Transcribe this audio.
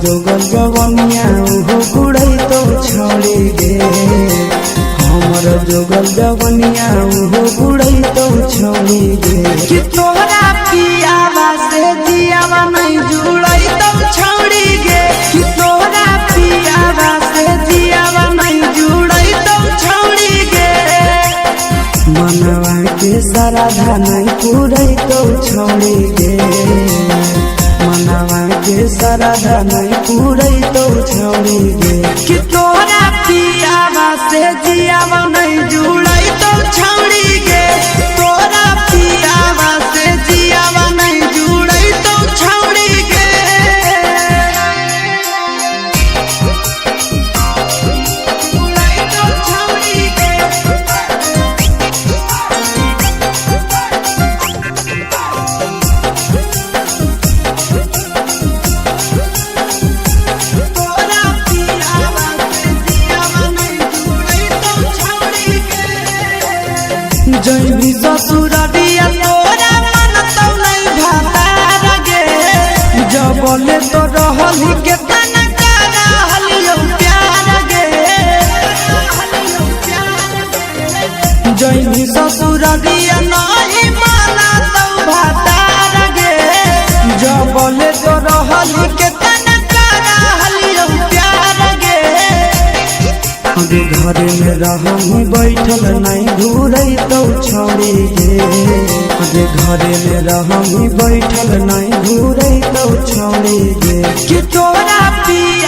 जोगल जवनिया उहो बुढ़ई तो छोड़ी गे। हमर जोगल जवनिया उहो बुढ़ई तो छोड़ी गे। कि तोहरा पियावा से जियावा नहीं जुड़ई तो छोड़ी गे। कि तोहरा पियावा से जियावा नहीं जुड़ई तो छोड़ी गे। मनवा के श्रद्धा नहीं पूरई तो छोड़ी गे। मनवा के श्रद्धा नहीं पूरई तो छोड़ी गे। कि तोहरा पियावा से जियावा नहीं जुड़ई तो छोड़ी गे। तोहरा पियावा से जियावा नहीं जुड़ई तो छोड़ी गे। जुड़ई तो छोड़ी गे। जैनी ससुररिया तोरा मन तो नहीं भातार गे। जबले तो रहली के तना रहलियो प्यार गे। जैनी ससुररिया नहीं माना तो भातार गे। जबले तो रहली के तना रहलियो प्यार गे। अगे घरे में रहनी बैठल नहीं घूरई तो छोड़ी गे। अगे घरे में रहनी बैठल नहीं घूरई तो छोड़ी गे। कि तोरा पिया